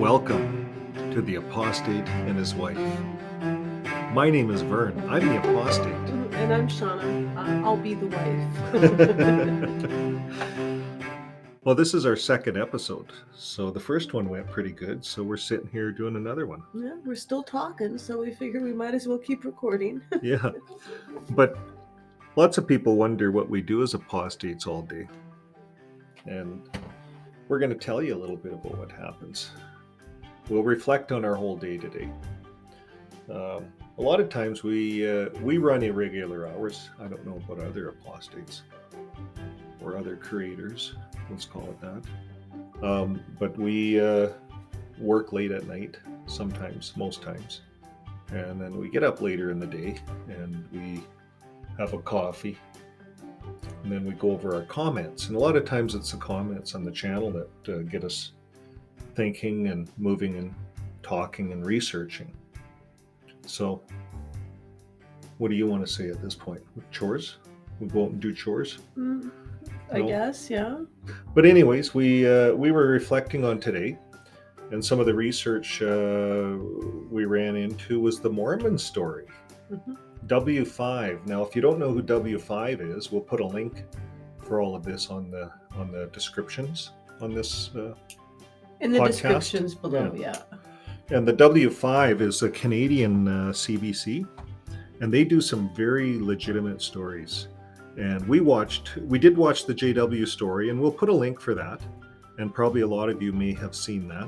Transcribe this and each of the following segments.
Welcome to The Apostate and His Wife. My name is Vern. I'm the apostate. And I'm Shauna. I'll be the wife. Well, this is our second episode. So the first one went pretty good. So we're sitting here doing another one. Yeah, we're still talking, so we figure we might as well keep recording. Yeah. But lots of people wonder what we do as apostates all day. And we're going to tell you a little bit about what happens. We'll reflect on our whole day today. A lot of times we run irregular hours. I don't know about other apostates or other creators, let's call it that. But we work late at night, sometimes, most times. And then we get up later in the day and we have a coffee. And then we go over our comments. And a lot of times it's the comments on the channel that get us thinking and moving and talking and researching. So, what do you want to say at this point? Chores? We go out and do chores? I guess, yeah. But anyways, we were reflecting on today, and some of the research we ran into was the Mormon story. Mm-hmm. W5. Now, if you don't know who W5 is, we'll put a link for all of this on the descriptions on this in the podcast. Descriptions below, yeah. And the W5 is a Canadian CBC, and they do some very legitimate stories. And we did watch the JW story, and we'll put a link for that. And probably a lot of you may have seen that.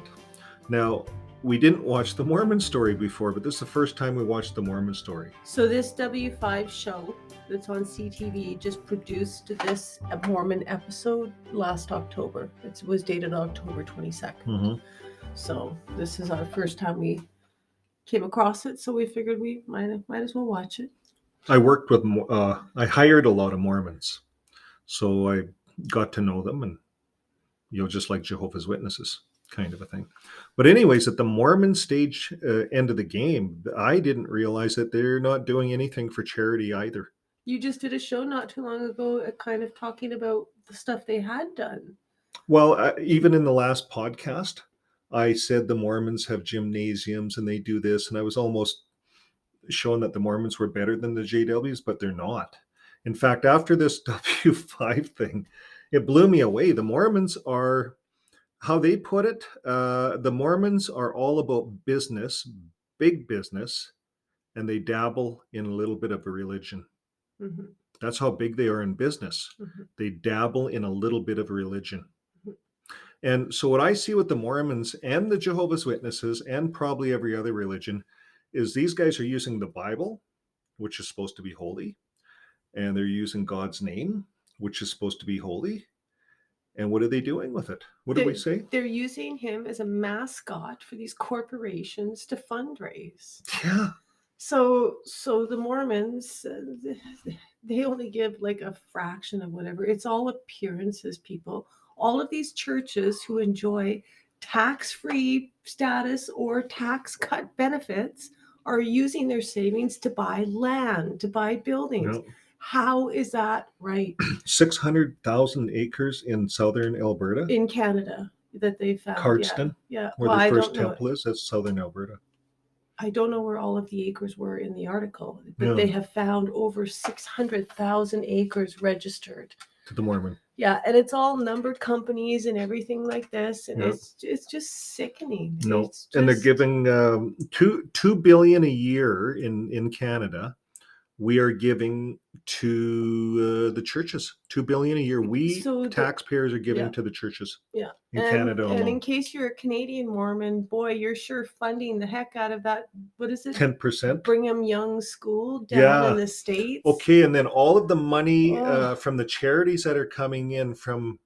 Now, we didn't watch the Mormon story before, but this is the first time we watched the Mormon story. So this W5 show that's on CTV just produced this Mormon episode last October. It was dated October 22nd. Mm-hmm. So this is our first time we came across it, so we figured we might as well watch it. I worked with, I hired a lot of Mormons, so I got to know them, and just like Jehovah's Witnesses kind of a thing. But anyways, at the Mormon stage end of the game, I didn't realize that they're not doing anything for charity either. You just did a show not too long ago kind of talking about the stuff they had done. Well, even in the last podcast, I said the Mormons have gymnasiums and they do this, and I was almost showing that the Mormons were better than the JWs, but they're not. In fact, after this W5 thing, it blew me away. The Mormons are, how they put it, the Mormons are all about business, big business, and they dabble in a little bit of a religion. Mm-hmm. That's how big they are in business. Mm-hmm. They dabble in a little bit of religion. And so what I see with the Mormons and the Jehovah's Witnesses and probably every other religion is these guys are using the Bible, which is supposed to be holy, and they're using God's name, which is supposed to be holy. And what are they doing with it? What do we say? They're using him as a mascot for these corporations to fundraise. Yeah. So the Mormons, they only give like a fraction of whatever. It's all appearances, people. All of these churches who enjoy tax-free status or tax cut benefits are using their savings to buy land, to buy buildings. No. How is that right? 600,000 acres in southern Alberta. In Canada that they found. Cardston, yeah. Where the first temple is, that's southern Alberta. I don't know where all of the acres were in the article, but they have found over 600,000 acres registered to the Mormon. Yeah, and it's all numbered companies and everything like this, and it's just sickening. No, and they're giving $2 billion a year in Canada. We are giving to the churches $2 billion a year. Taxpayers are giving to the churches. Yeah, in Canada alone. And in case you're a Canadian Mormon, boy, you're sure funding the heck out of that. What is it? 10%. Brigham Young School down in the States. Okay, and then all of the money from the charities that are coming in from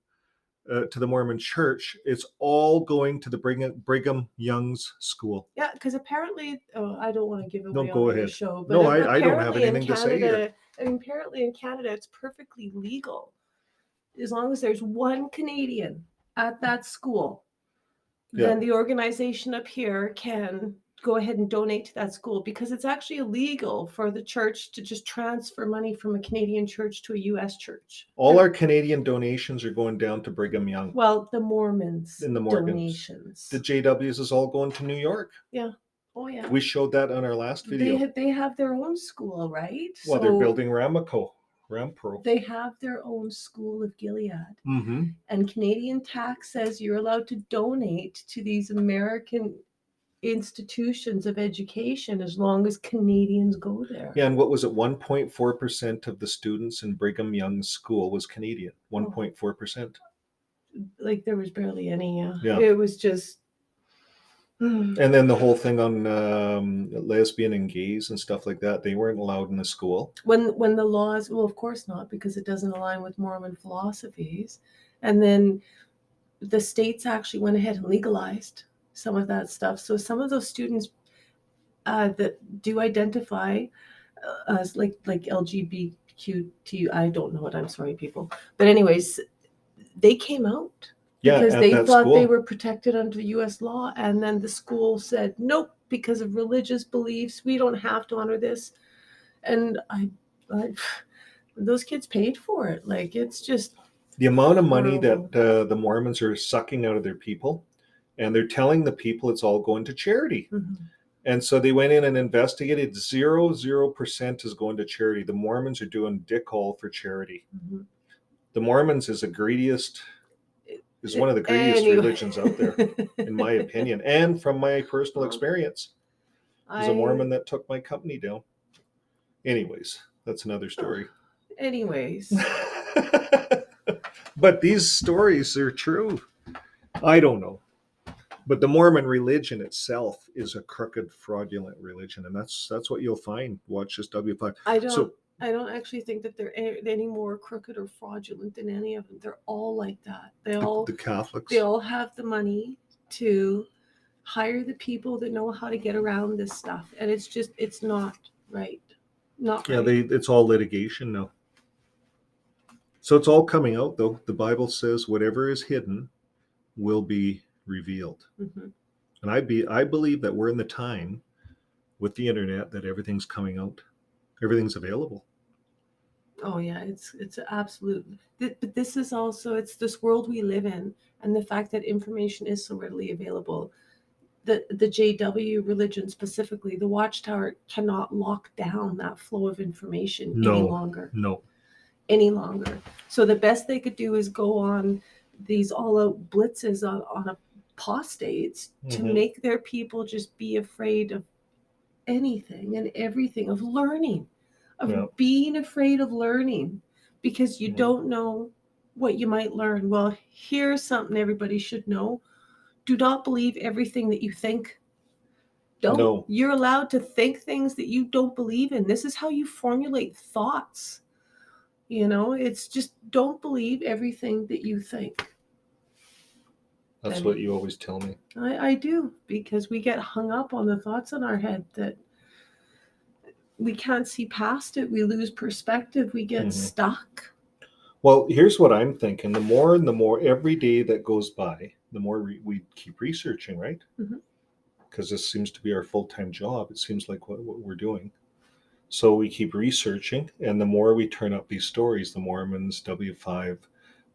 to the Mormon Church, it's all going to the Brigham Young's School. Yeah, because apparently, I don't want to give away the show, but no, I don't have anything to say here. Apparently in Canada, it's perfectly legal as long as there's one Canadian at that school. Then the organization up here can go ahead and donate to that school, because it's actually illegal for the church to just transfer money from a Canadian church to a U.S. church. All our Canadian donations are going down to Brigham Young. Well, the Mormons In the Morgans. donations. The JWs is all going to New York. Yeah. Oh yeah. We showed that on our last video. They have their own school, right? Well, they're building Rampro. They have their own school of Gilead. Mm-hmm. And Canadian tax says you're allowed to donate to these American institutions of education as long as Canadians go there. Yeah, and what was it? 1.4% of the students in Brigham Young School was Canadian. 1.4%. Like there was barely any. Yeah. It was just. And then the whole thing on lesbian and gays and stuff like that, they weren't allowed in the school. When the laws, well, of course not, because it doesn't align with Mormon philosophies. And then the states actually went ahead and legalized some of that stuff. So some of those students that do identify as like LGBTQ, I don't know it, I'm sorry, people. But anyways, they came out. Yeah, because they thought school. They were protected under U.S. law, and then the school said, nope, because of religious beliefs, we don't have to honor this. And I those kids paid for it. Like, it's just the amount of money horrible. that the Mormons are sucking out of their people, and they're telling the people it's all going to charity. Mm-hmm. And so they went in and investigated. 0% is going to charity. The Mormons are doing dick all for charity. Mm-hmm. The Mormons is one of the greediest religions out there, in my opinion, and from my personal experience. As a Mormon that took my company down. Anyways, that's another story. Anyways. But these stories are true. I don't know. But the Mormon religion itself is a crooked, fraudulent religion, and that's what you'll find. Watch this W5. I don't actually think that they're any more crooked or fraudulent than any of them. They're all like that. The Catholics. They all have the money to hire the people that know how to get around this stuff, and it's not right. Not right. Yeah, it's all litigation now. So it's all coming out, though. The Bible says whatever is hidden will be revealed. Mm-hmm. And I believe that we're in the time with the internet that everything's coming out. Everything's available. Oh yeah, it's absolute. But this is also, it's this world we live in, and the fact that information is so readily available. The JW religion specifically, the Watchtower cannot lock down that flow of information any longer. No. Any longer. So the best they could do is go on these all-out blitzes on apostates to make their people just be afraid of anything and everything, of learning. Of being afraid of learning, because you don't know what you might learn. Well, here's something everybody should know. Do not believe everything that you think. No. You're allowed to think things that you don't believe in. This is how you formulate thoughts. It's just, don't believe everything that you think. That's what you always tell me. I do, because we get hung up on the thoughts in our head that we can't see past it. We lose perspective. We get stuck. Well, here's what I'm thinking. The more every day that goes by, the more we keep researching, right? Because this seems to be our full-time job. It seems like what we're doing. So we keep researching, and the more we turn up these stories, the Mormons, W5,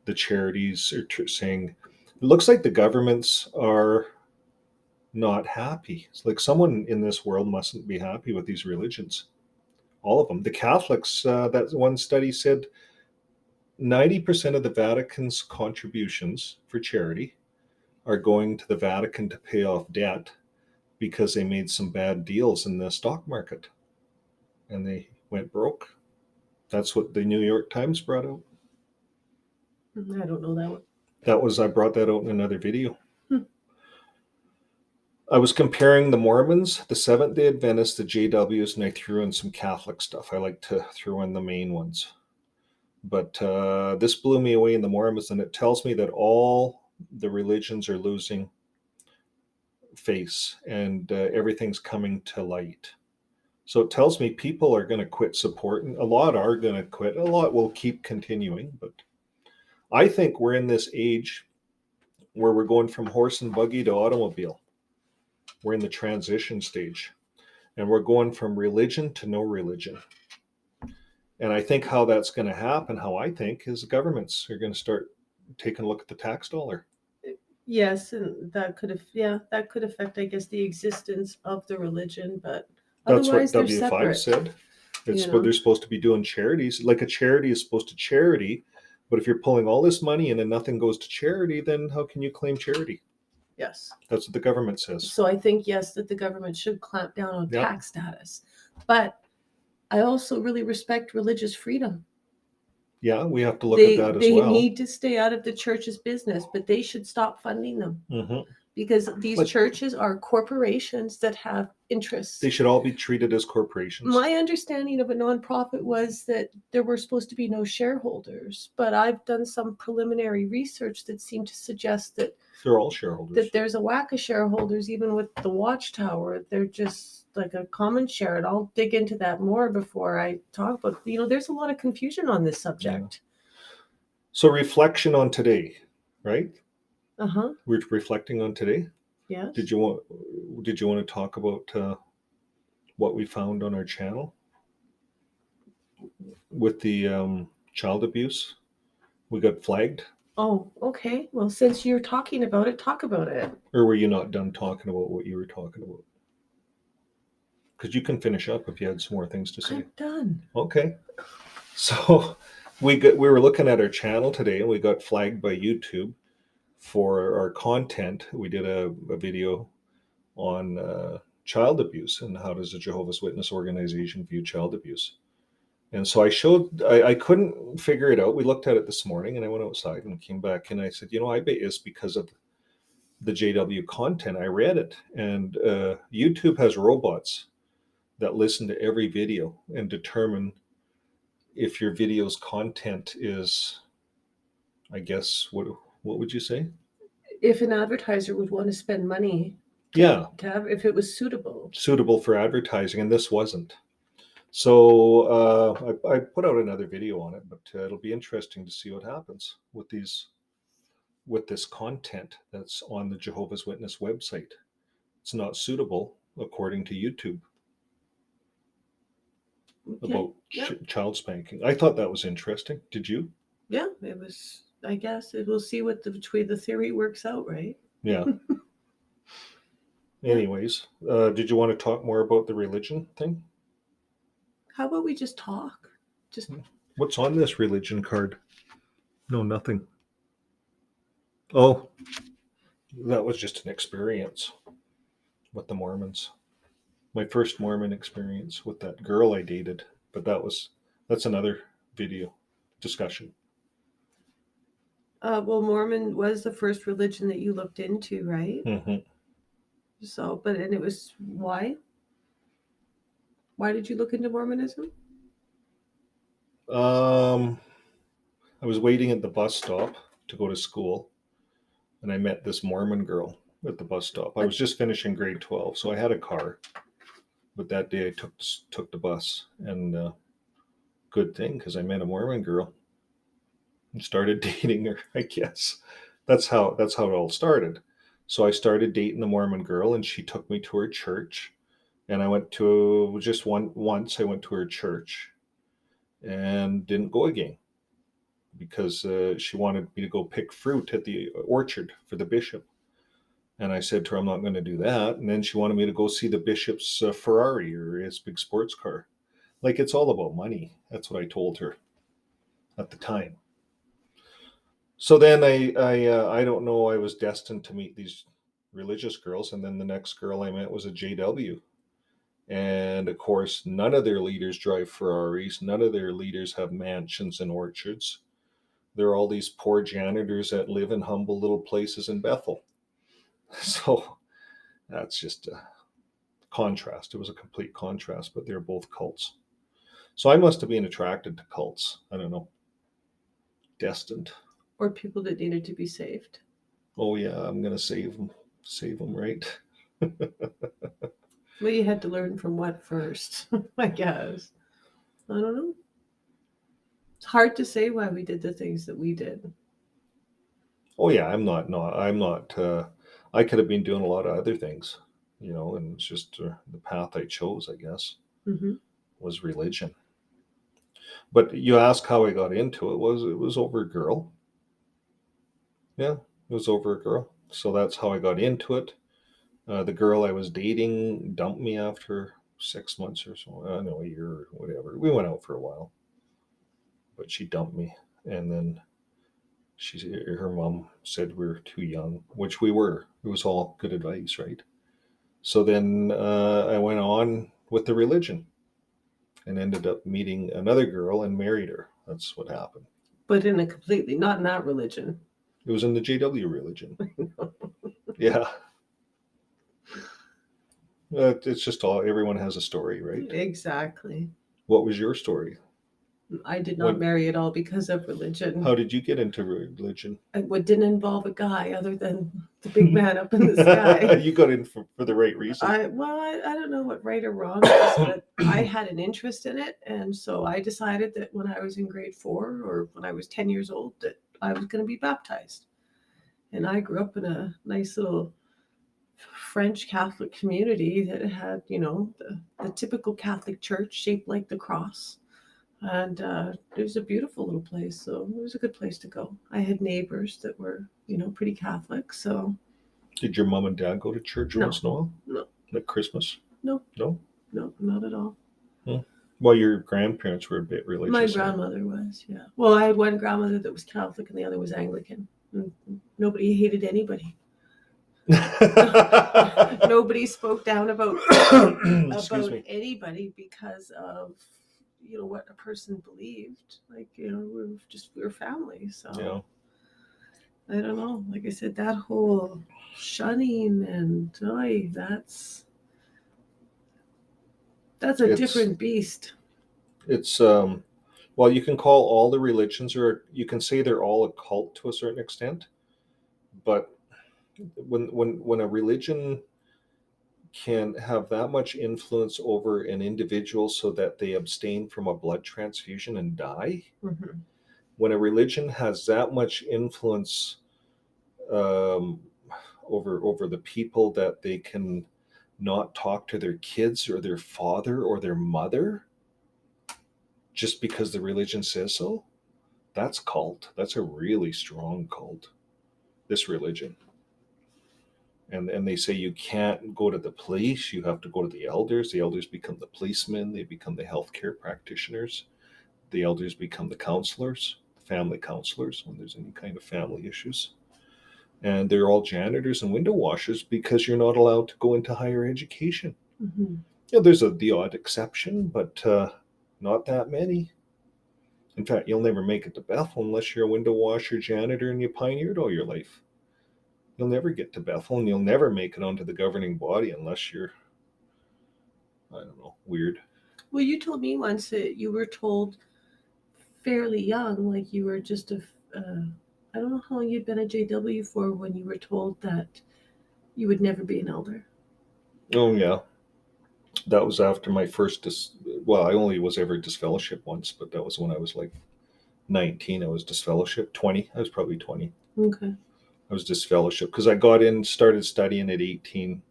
the charities are saying, it looks like the governments are not happy. It's like someone in this world mustn't be happy with these religions. All of them. The Catholics, that one study said 90% of the Vatican's contributions for charity are going to the Vatican to pay off debt because they made some bad deals in the stock market and they went broke. That's what the New York Times brought out. I don't know that one. I brought that out in another video. I was comparing the Mormons, the Seventh-day Adventists, the JWs, and I threw in some Catholic stuff. I like to throw in the main ones. But this blew me away in the Mormons, and it tells me that all the religions are losing face, and everything's coming to light. So it tells me people are going to quit supporting. A lot are going to quit. A lot will keep continuing. But I think we're in this age where we're going from horse and buggy to automobile. We're in the transition stage, and we're going from religion to no religion. And I think how that's going to happen, how I think, is the governments are going to start taking a look at the tax dollar. Yes, and that could affect, I guess, the existence of the religion, but That's what otherwise they're W5 separate. said. It's You what know? they're supposed to be doing charities. Like a charity is supposed to charity, but if you're pulling all this money in and nothing goes to charity, then how can you claim charity? Yes. That's what the government says. So I think, yes, that the government should clamp down on Yep. tax status. But I also really respect religious freedom. Yeah, we have to look at that as They well. need to stay out of the church's business, but they should stop funding them. Mm-hmm. Because these But churches are corporations that have interests. they should all be treated as corporations. My understanding of a nonprofit was that there were supposed to be no shareholders, but I've done some preliminary research that seemed to suggest that They're all shareholders. that there's a whack of shareholders, even with the Watchtower. They're just like a common share, and I'll dig into that more before I talk about. There's a lot of confusion on this subject. So reflection on today, right? Uh-huh. We're reflecting on today. Yes. Did you want to talk about what we found on our channel with the child abuse? We got flagged. Oh, okay. Well, since you're talking about it, talk about it. Or were you not done talking about what you were talking about? Because you can finish up if you had some more things to say. I'm done. Okay. So we were looking at our channel today, and we got flagged by YouTube for our content. We did a video on child abuse and how does the Jehovah's Witness organization view child abuse. And so I couldn't figure it out. We looked at it this morning, and I went outside and came back, and I said, I bet it's because of the JW content. I read it, and YouTube has robots that listen to every video and determine if your video's content is, I guess, what would you say? If an advertiser would want to spend money Yeah, to have, if it was suitable for advertising, and this wasn't. So I put out another video on it, but it'll be interesting to see what happens with this content that's on the Jehovah's Witness website. It's not suitable according to YouTube about child spanking. I thought that was interesting. Did you? Yeah, it was. I guess we'll see what the theory works out, right? Yeah. Anyways, did you want to talk more about the religion thing? How about we just talk? Just what's on this religion card? No, nothing. Oh, that was just an experience with the Mormons. My first Mormon experience with that girl I dated, but that's another video discussion. Well, Mormon was the first religion that you looked into, right? Mm-hmm. So, and it was why? Why did you look into Mormonism? I was waiting at the bus stop to go to school, and I met this Mormon girl at the bus stop. I was just finishing grade 12, so I had a car, but that day I took the bus, and good thing because I met a Mormon girl and started dating her. I guess that's how it all started. So I started dating the Mormon girl, and she took me to her church, and I went to just once. I went to her church, and didn't go again because she wanted me to go pick fruit at the orchard for the bishop. And I said to her, I'm not going to do that. And then she wanted me to go see the bishop's Ferrari or his big sports car. Like, it's all about money. That's what I told her at the time. So then I don't know, I was destined to meet these religious girls. And then the next girl I met was a JW. And of course, none of their leaders drive Ferraris. None of their leaders have mansions and orchards. They're all these poor janitors that live in humble little places in Bethel. So that's just a contrast. It was a complete contrast, but they're both cults. So I must have been attracted to cults. I don't know. Destined. Or people that needed to be saved. Oh yeah, I'm going to save them, right? Well, you had to learn from what first, I guess. I don't know. It's hard to say why we did the things that we did. Oh yeah, I'm not. I could have been doing a lot of other things. and it's just the path I chose, I guess, Hmm. was religion. But you ask how I got into it, was over a girl. Yeah, it was over a girl. So that's how I got into it. The girl I was dating dumped me after 6 months or so. I don't know, a year or whatever. We went out for a while, but she dumped me. And then her mom said we were too young, which we were. It was all good advice, right? So then I went on with the religion and ended up meeting another girl and married her. That's what happened. But in a completely, not in that religion. It was in the JW religion. Yeah. It's just everyone has a story, right? Exactly. What was your story? I did not When, marry at all because of religion. how did you get into religion? It didn't involve a guy other than the big man up in the sky. You got in for the right reason. I don't know what right or wrong is, but I had an interest in it, and so I decided that when I was in grade 4 or when I was 10 years old that I was going to be baptized. And I grew up in a nice little French Catholic community that had, the typical Catholic church shaped like the cross. And it was a beautiful little place, so it was a good place to go. I had neighbors that were, pretty Catholic, so Did your mom and dad go to church no, once in a while? no, Like Christmas? no, No? no, not at all. Hmm. Well, your grandparents were a bit religious. My grandmother was, yeah. Well, I had one grandmother that was Catholic and the other was Anglican. Nobody hated anybody. Nobody spoke down about anybody because of what a person believed. Like we were family. So Yeah. I don't know. Like I said, that whole shunning and that's a different beast. It's well, you can call all the religions, or you can say they're all a cult to a certain extent, but when a religion can have that much influence over an individual so that they abstain from a blood transfusion and die, Mm-hmm. when a religion has that much influence um, over the people that they can not talk to their kids or their father or their mother just because the religion says so, that's cult. That's a really strong cult, this religion. And they say you can't go to the police, you have to go to the elders become the policemen, they become the healthcare practitioners, the elders become the counselors, the family counselors when there's any kind of family issues, and they're all janitors and window washers because you're not allowed to go into higher education. Mm-hmm. There's the odd exception, but not that many. In fact, you'll never make it to Bethel unless you're a window washer, janitor, and you pioneered all your life. You'll never get to Bethel, and you'll never make it onto the governing body unless you're, I don't know, weird. Well, you told me once that you were told fairly young, like you were just I don't know how long you'd been at JW for when you were told that you would never be an elder. Oh yeah, that was after my first. Well, I only was ever disfellowship once, but that was when I was like 19. I was disfellowship. 20. I was probably 20. Okay. I was disfellowship because I got in, started studying at 18,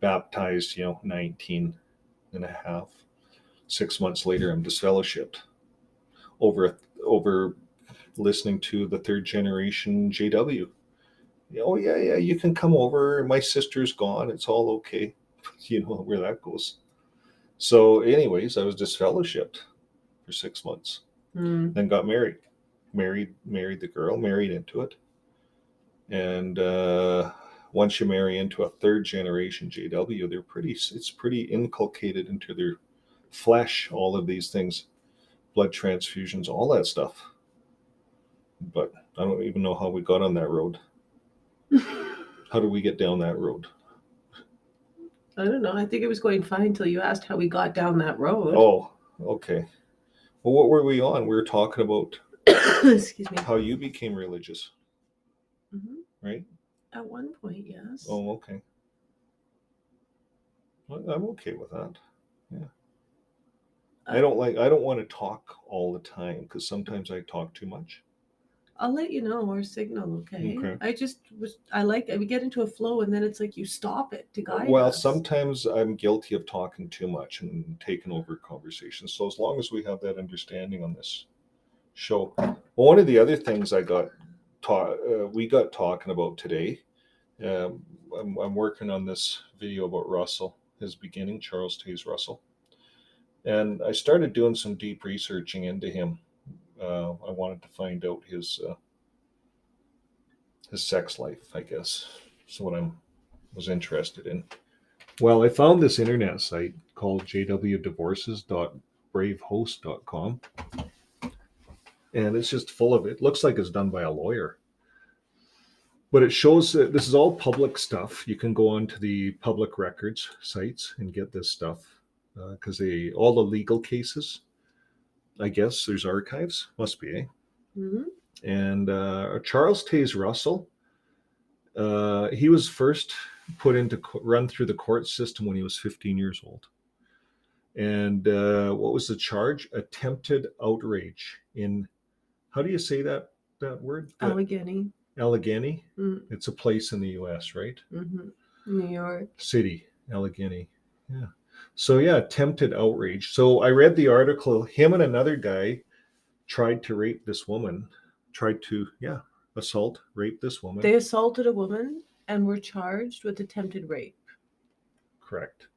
baptized, 19 and a half. 6 months later, I'm disfellowshipped over listening to the third generation JW. Oh yeah, yeah, you can come over. My sister's gone. It's all okay. You know where that goes. So, anyways, I was disfellowshipped for 6 months. Mm. Then got married. Married the girl. Married into it. And once you marry into a third generation JW, it's pretty inculcated into their flesh. All of these things, blood transfusions, all that stuff. But I don't even know how we got on that road. How did we get down that road? I don't know. I think it was going fine until you asked how we got down that road. Oh, okay. Well, what were we on? We were talking about Excuse me. how you became religious, Mm-hmm. right? At one point, yes. Oh, okay. Well, I'm okay with that. Yeah. I don't want to talk all the time because sometimes I talk too much. I'll let you know or signal, okay? Okay. We get into a flow and then it's like you stop it to guide Well, us. sometimes I'm guilty of talking too much and taking over conversations. So as long as we have that understanding on this show. Well, one of the other things we got talking about today. I'm working on this video about Russell, his beginning, Charles Taze Russell, and I started doing some deep researching into him. I wanted to find out his sex life, I guess. So what I was interested in. Well, I found this internet site called jwdivorces.bravehost.com, and it's just full of it. Looks like it's done by a lawyer, but it shows that this is all public stuff. You can go onto the public records sites and get this stuff because all the legal cases, I guess there's archives, must be, eh? Mhm. And Charles Taze Russell, he was first put into run through the court system when he was 15 years old. And what was the charge? Attempted outrage in, how do you say that word? Allegheny. Allegheny. Mm. It's a place in the U.S., right? Mm-hmm. New York. City, Allegheny. Yeah. So yeah, attempted outrage. So I read the article. Him and another guy tried to rape this woman. Assault, rape this woman. They assaulted a woman and were charged with attempted rape. Correct.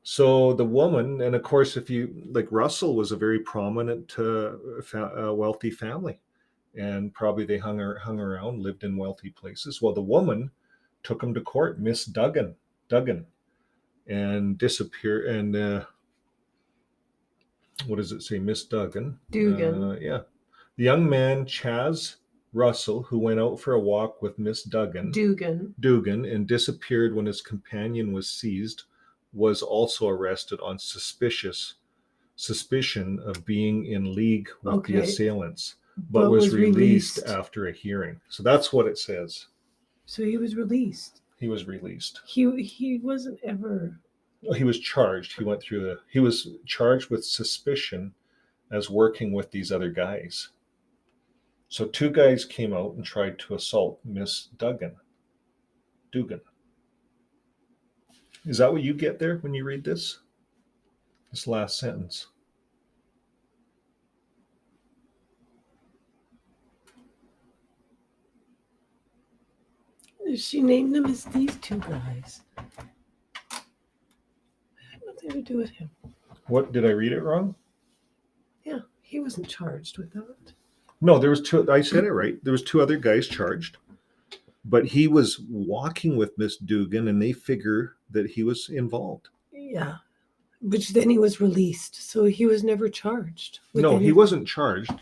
So the woman, and of course, if you like, Russell was a very prominent, wealthy family, and probably they hung around, lived in wealthy places. Well, the woman took him to court, Miss Duggan, and disappear. And what does it say, Miss Duggan? Dugan. Yeah, the young man Chaz Russell, who went out for a walk with Miss Dugan, and disappeared when his companion was seized, was also arrested on suspicion of being in league with the assailants, but was released after a hearing. So that's what it says. So he was released. He was released. He wasn't ever. He was charged. He was charged with suspicion as working with these other guys. So two guys came out and tried to assault Miss Dugan. Is that what you get there when you read this? This last sentence. She named them as these two guys. It had nothing to do with him. What, did I read it wrong? Yeah, he wasn't charged with that. No, there was two. I said it right. There was two other guys charged, but he was walking with Miss Dugan, and they figure that he was involved. Yeah, which then he was released, so he was never charged. No, he wasn't charged.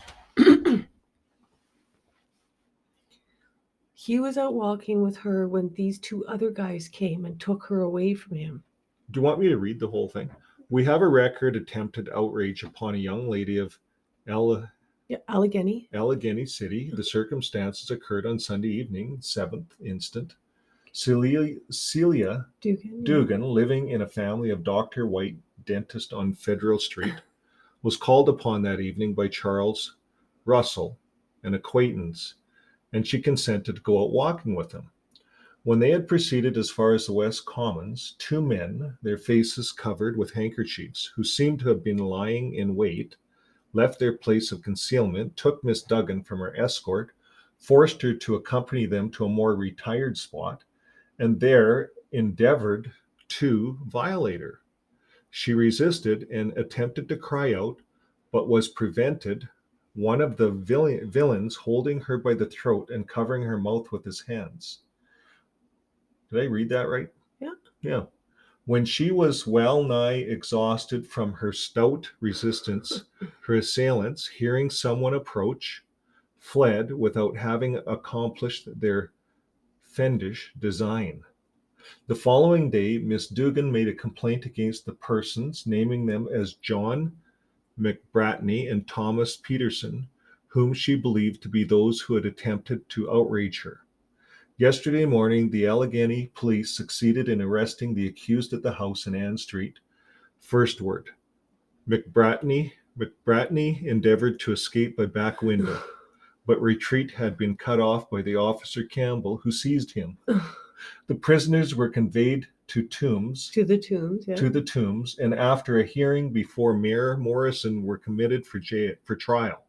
He was out walking with her when these two other guys came and took her away from him. Do you want me to read the whole thing? We have a record attempted outrage upon a young lady of Allegheny City. The circumstances occurred on Sunday evening, 7th instant. Celia Dugan, living in a family of Dr. White, dentist on Federal Street, was called upon that evening by Charles Russell, an acquaintance, and she consented to go out walking with him. When they had proceeded as far as the West Commons, two men, their faces covered with handkerchiefs, who seemed to have been lying in wait, left their place of concealment, took Miss Duggan from her escort, forced her to accompany them to a more retired spot, and there endeavored to violate her. She resisted and attempted to cry out, but was prevented, one of the villains holding her by the throat and covering her mouth with his hands. Did I read that right? Yeah. Yeah. When she was well nigh exhausted from her stout resistance, her assailants, hearing someone approach, fled without having accomplished their fiendish design. The following day, Miss Dugan made a complaint against the persons, naming them as John McBratney and Thomas Peterson, whom she believed to be those who had attempted to outrage her. Yesterday morning, the Allegheny police succeeded in arresting the accused at the house in Ann Street. First word. McBratney endeavored to escape by back window. but retreat had been cut off by the officer Campbell, who seized him. The prisoners were conveyed to To the tombs, yeah. the tombs, and after a hearing before Mayor Morrison were committed for trial.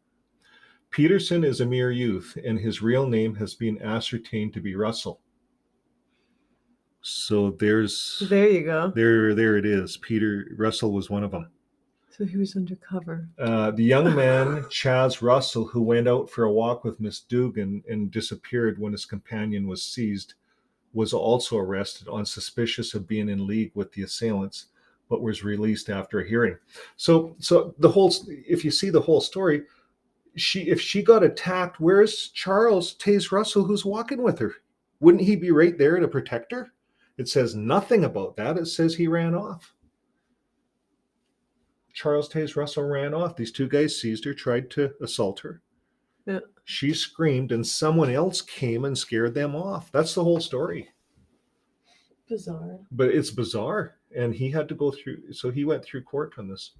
Peterson is a mere youth, and his real name has been ascertained to be Russell. So There you go. there it is. Russell was one of them. So he was undercover. The young man, Chaz Russell, who went out for a walk with Miss Dugan and disappeared when his companion was seized, was also arrested on suspicion of being in league with the assailants, but was released after a hearing. So the whole, if you see the whole story, if she got attacked, where's Charles Taze Russell, who's walking with her? Wouldn't he be right there to protect her? It says nothing about that. It says he ran off. Charles Taze Russell ran off. These two guys seized her, tried to assault her. Yeah. She screamed, and someone else came and scared them off. That's the whole story. Bizarre. But it's bizarre. And he had to go through, so he went through court on this.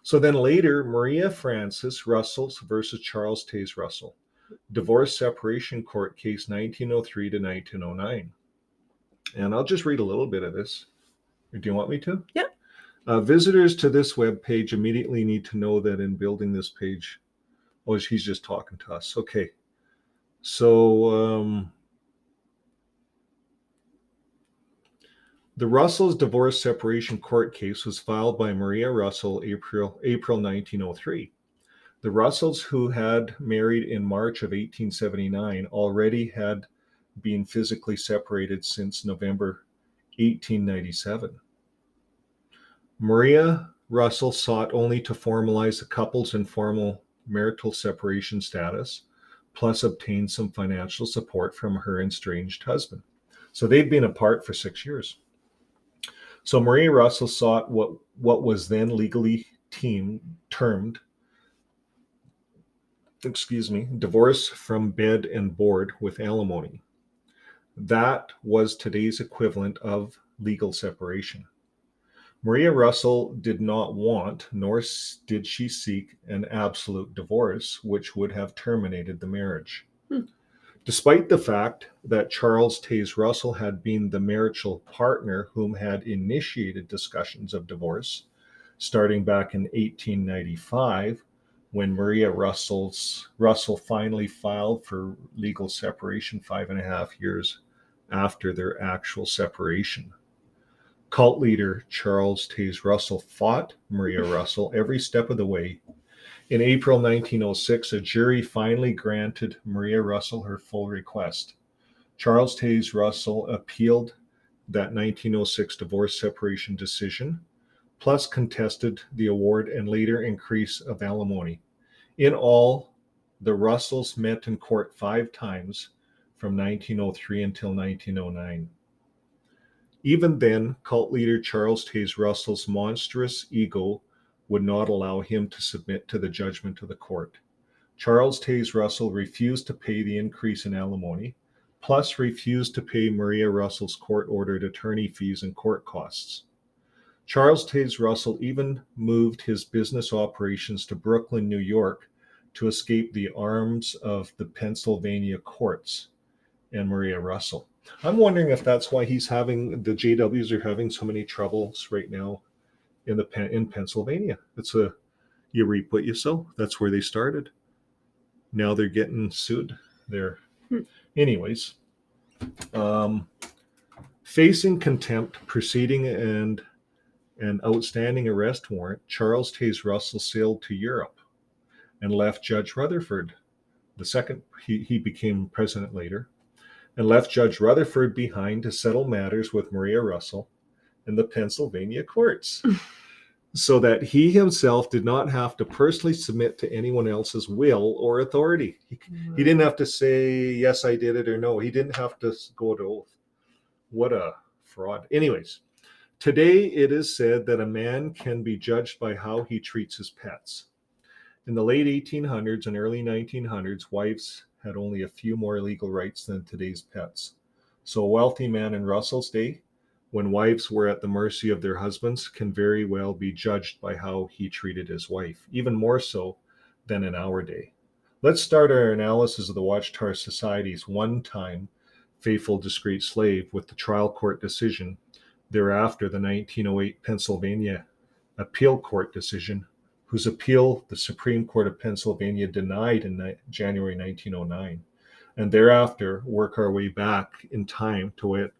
So then later, Maria Frances Russell versus Charles Taze Russell. Divorce separation court case 1903 to 1909. And I'll just read a little bit of this. Do you want me to? Yeah. Visitors to this web page immediately need to know that in building this page, oh, he's just talking to us. Okay. So the Russells' divorce separation court case was filed by Maria Russell April 1903. The Russells, who had married in March of 1879, already had been physically separated since November 1897. Maria Russell sought only to formalize the couple's informal marital separation status, plus obtain some financial support from her estranged husband. So they'd been apart for 6 years. So Maria Russell sought what was then legally termed, divorce from bed and board with alimony. That was today's equivalent of legal separation. Maria Russell did not want, nor did she seek, an absolute divorce, which would have terminated the marriage. Despite the fact that Charles Taze Russell had been the marital partner whom had initiated discussions of divorce, starting back in 1895, when Maria Russell finally filed for legal separation 5.5 years after their actual separation. Cult leader Charles Taze Russell fought Maria Russell every step of the way. In April 1906, a jury finally granted Maria Russell her full request. Charles Taze Russell appealed that 1906 divorce separation decision, plus contested the award and later increase of alimony. In all, the Russells met in court 5 times from 1903 until 1909. Even then, cult leader Charles Taze Russell's monstrous ego would not allow him to submit to the judgment of the court. Charles Taze Russell refused to pay the increase in alimony, plus refused to pay Maria Russell's court-ordered attorney fees and court costs. Charles Taze Russell even moved his business operations to Brooklyn, New York, to escape the arms of the Pennsylvania courts and Maria Russell. I'm wondering if that's why the JWs are having so many troubles right now in Pennsylvania. You reap what you sow. That's where they started. Now they're getting sued there. Anyways, facing contempt proceeding and an outstanding arrest warrant, Charles Taze Russell sailed to Europe and left Judge Rutherford. He became president later, and left Judge Rutherford behind to settle matters with Maria Russell in the Pennsylvania courts, so that he himself did not have to personally submit to anyone else's will or authority. He didn't have to say, yes, I did it, or no. He didn't have to go to oath. What a fraud. Anyways, today it is said that a man can be judged by how he treats his pets. In the late 1800s and early 1900s, wives had only a few more legal rights than today's pets. So a wealthy man in Russell's day, when wives were at the mercy of their husbands, can very well be judged by how he treated his wife, even more so than in our day. Let's start our analysis of the Watchtower Society's one-time faithful discreet slave with the trial court decision, thereafter the 1908 Pennsylvania appeal court decision, whose appeal the Supreme Court of Pennsylvania denied in January 1909, and thereafter work our way back in time to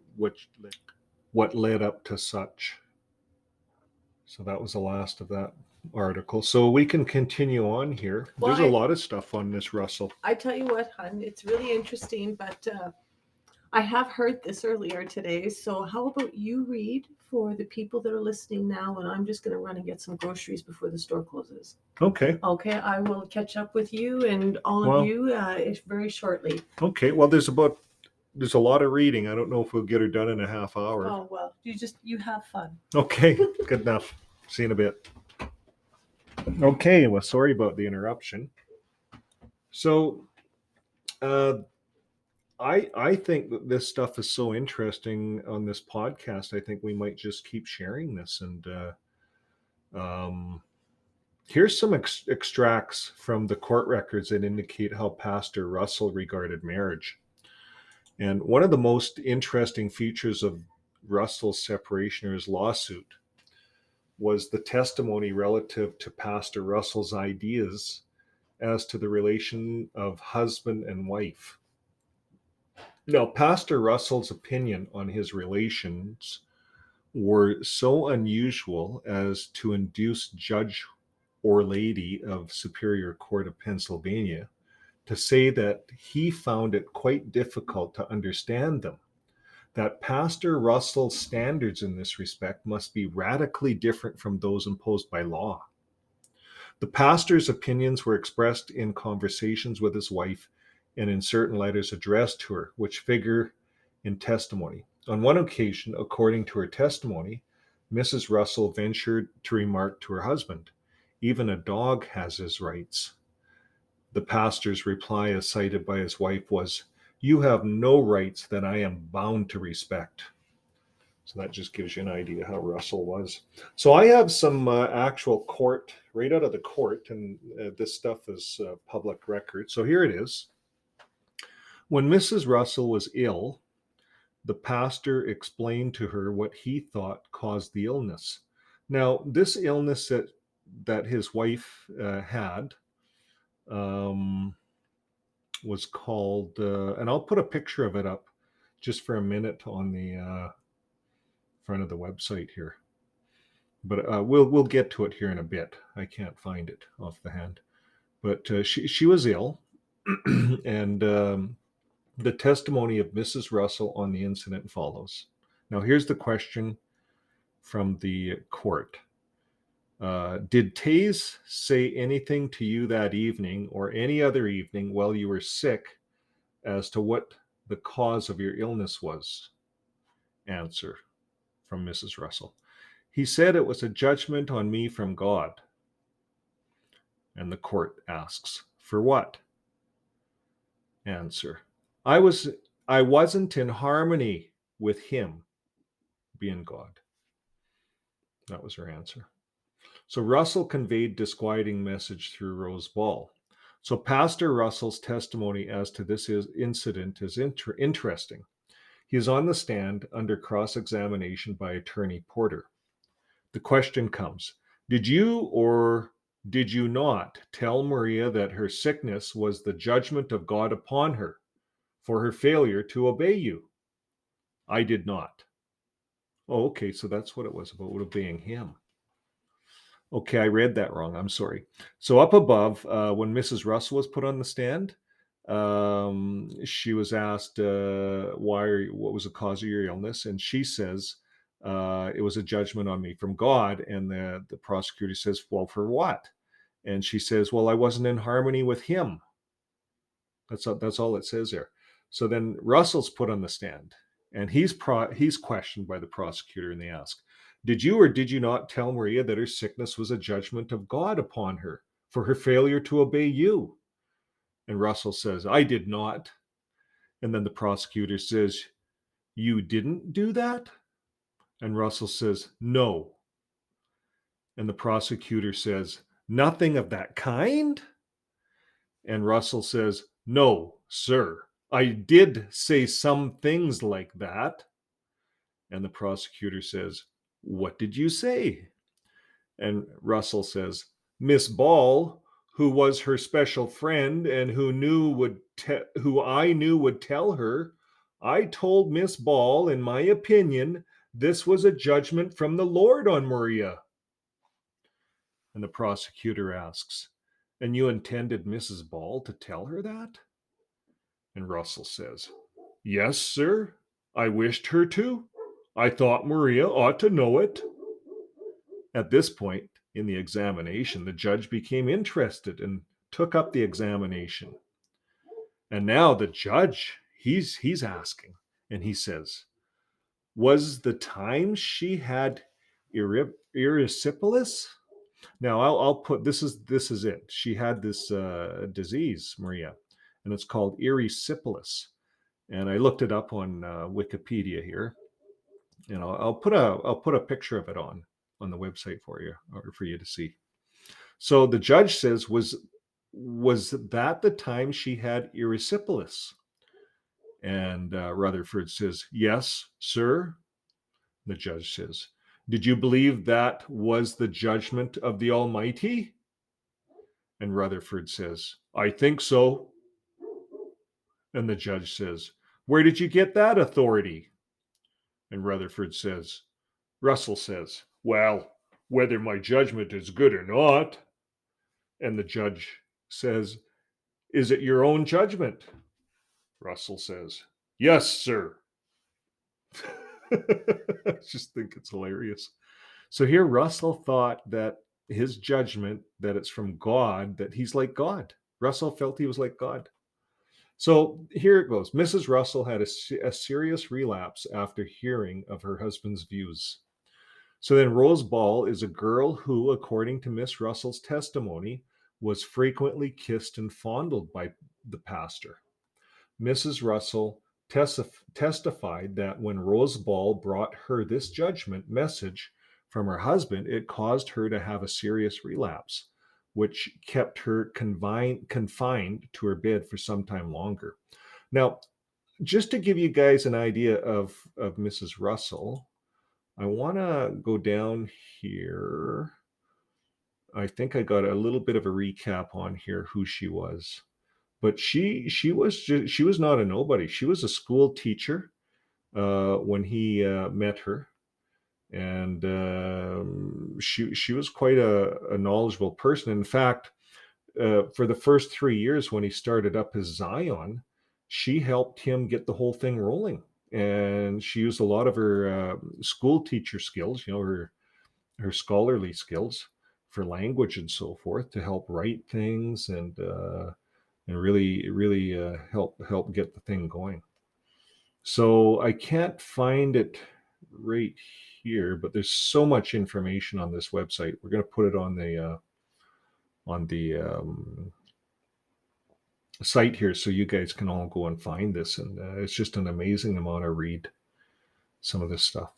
what led up to such. So that was the last of that article. So we can continue on here. There's a lot of stuff on this, Russell. I tell you what, hon, it's really interesting, but I have heard this earlier today. So how about you read for the people that are listening now, and I'm just going to run and get some groceries before the store closes. Okay. Okay, I will catch up with you and all of you very shortly. Okay, well, there's a lot of reading. I don't know if we'll get her done in a half hour. Oh, well, you have fun. Okay, good enough. See you in a bit. Okay, well, sorry about the interruption. So, I think that this stuff is so interesting on this podcast. I think we might just keep sharing this. And here's some extracts from the court records that indicate how Pastor Russell regarded marriage. And one of the most interesting features of Russell's separation or his lawsuit was the testimony relative to Pastor Russell's ideas as to the relation of husband and wife. Now, Pastor Russell's opinion on his relations were so unusual as to induce Judge or Lady of Superior Court of Pennsylvania to say that he found it quite difficult to understand them, that Pastor Russell's standards in this respect must be radically different from those imposed by law. The pastor's opinions were expressed in conversations with his wife and in certain letters addressed to her, which figure in testimony. On one occasion, according to her testimony, Mrs. Russell ventured to remark to her husband, "Even a dog has his rights." The pastor's reply, as cited by his wife, was, "You have no rights that I am bound to respect." So that just gives you an idea how Russell was. So I have some actual court, right out of the court, and this stuff is public record. So here it is. When Mrs. Russell was ill, the pastor explained to her what he thought caused the illness. Now, this illness that his wife had was called, and I'll put a picture of it up just for a minute on the front of the website here. But we'll get to it here in a bit. I can't find it off the hand. But she was ill, and the testimony of Mrs. Russell on the incident follows. Now, here's the question from the court. Did Taze say anything to you that evening or any other evening while you were sick as to what the cause of your illness was? Answer from Mrs. Russell. He said it was a judgment on me from God. And the court asks, for what? Answer. I wasn't in harmony with him, being God. That was her answer. So Russell conveyed disquieting message through Rose Ball. So Pastor Russell's testimony as to this incident is interesting. He is on the stand under cross-examination by Attorney Porter. The question comes, did you or did you not tell Maria that her sickness was the judgment of God upon her for her failure to obey you? I did not. Oh, okay, so that's what it was about obeying him. Okay, I read that wrong. I'm sorry. So up above, when Mrs. Russell was put on the stand, she was asked, what was the cause of your illness? And she says, it was a judgment on me from God. And the prosecutor says, well, for what? And she says, well, I wasn't in harmony with him. That's all it says there. So then Russell's put on the stand, and he's questioned by the prosecutor, and they ask, did you or did you not tell Maria that her sickness was a judgment of God upon her for her failure to obey you? And Russell says, I did not. And then the prosecutor says, you didn't do that? And Russell says, no. And the prosecutor says, nothing of that kind? And Russell says, "No, sir. I did say some things like that." And the prosecutor says, "What did you say?" And Russell says, "Miss Ball, who was her special friend and who I knew would tell her, I told Miss Ball, in my opinion, this was a judgment from the Lord on Maria." And the prosecutor asks, "And you intended Mrs. Ball to tell her that?" And Russell says, "Yes, sir. I wished her to. I thought Maria ought to know it." At this point in the examination, the judge became interested and took up the examination. And now the judge, he's asking, and he says, "Was the time she had erysipelas?" Now I'll put this is it. She had this disease, Maria, and it's called erysipelas. And I looked it up on Wikipedia here. I'll put a picture of it on the website for you, or for you to see. So the judge says, was that the time she had erysipelas? And Rutherford says, "Yes, sir." The judge says, "Did you believe that was the judgment of the Almighty?" And Rutherford says, "I think so." And the judge says, "Where did you get that authority?" And Russell says, "Well, whether my judgment is good or not." And the judge says, "Is it your own judgment?" Russell says, "Yes, sir." I just think it's hilarious. So here Russell thought that his judgment, that it's from God, that he's like God. Russell felt he was like God. So here it goes. Mrs. Russell had a serious relapse after hearing of her husband's views. So then Rose Ball is a girl who, according to Miss Russell's testimony, was frequently kissed and fondled by the pastor. Mrs. Russell testified that when Rose Ball brought her this judgment message from her husband, it caused her to have a serious relapse, which kept her confined to her bed for some time longer. Now, just to give you guys an idea of Mrs. Russell, I want to go down here. I think I got a little bit of a recap on here who she was, but she was not a nobody. She was a school teacher when he met her, and she was quite a knowledgeable person. In fact, for the first 3 years when he started up his Zion, she helped him get the whole thing rolling, and she used a lot of her school teacher skills, her scholarly skills for language and so forth, to help write things and really help get the thing going. So I can't find it right here, but there's so much information on this website. We're going to put it on the site here so you guys can all go and find this, and it's just an amazing amount to read some of this stuff.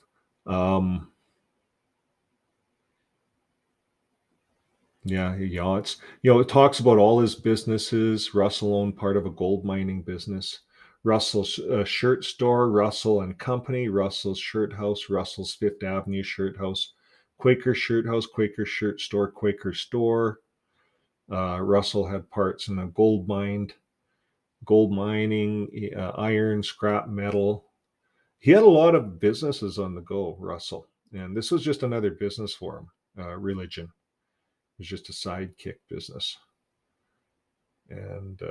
Yeah, it's it talks about all his businesses. Russell owned part of a gold mining business. Russell's shirt store, Russell and Company, Russell's Shirt House, Russell's Fifth Avenue Shirt House, Quaker Shirt House, Quaker Shirt Store, Quaker Store. Russell had parts in a gold mining, iron, scrap metal. He had a lot of businesses on the go, Russell, and this was just another business for him. Religion was just a sidekick business, and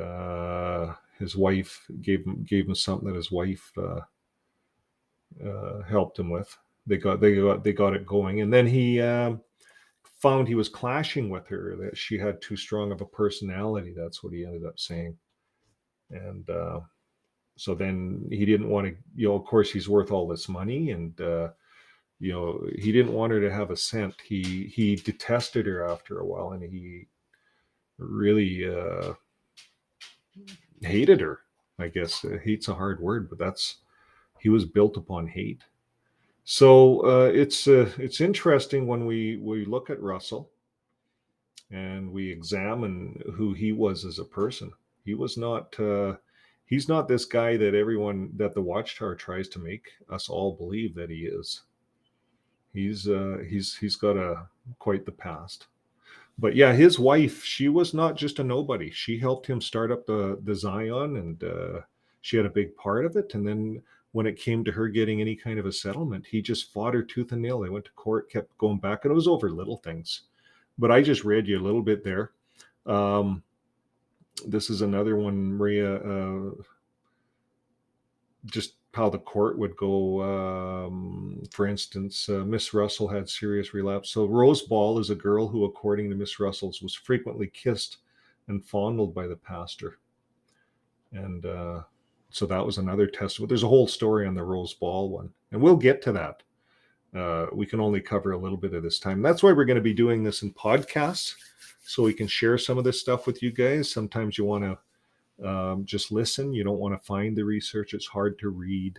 his wife gave him something that his wife helped him with. They got it going, and then he found he was clashing with her, that she had too strong of a personality. That's what he ended up saying, and so then he didn't want to. Of course, he's worth all this money, and he didn't want her to have a cent. He detested her after a while, and he really hated her. I guess hate's a hard word, but he was built upon hate. So it's interesting when we look at Russell, and we examine who he was as a person. He was not. He's not this guy that the Watchtower tries to make us all believe that he is. He's got a quite the past. But yeah, his wife, she was not just a nobody. She helped him start up the Zion, and she had a big part of it. And then when it came to her getting any kind of a settlement, he just fought her tooth and nail. They went to court, kept going back, and it was over little things. But I just read you a little bit there. Um, this is another one, Maria. Just how the court would go. For instance, Miss Russell had serious relapse. So Rose Ball is a girl who, according to Miss Russell's, was frequently kissed and fondled by the pastor. And so that was another testament. There's a whole story on the Rose Ball one, and we'll get to that. We can only cover a little bit of this time. That's why we're going to be doing this in podcasts, so we can share some of this stuff with you guys. Sometimes you want to just listen. You don't want to find the research. It's hard to read.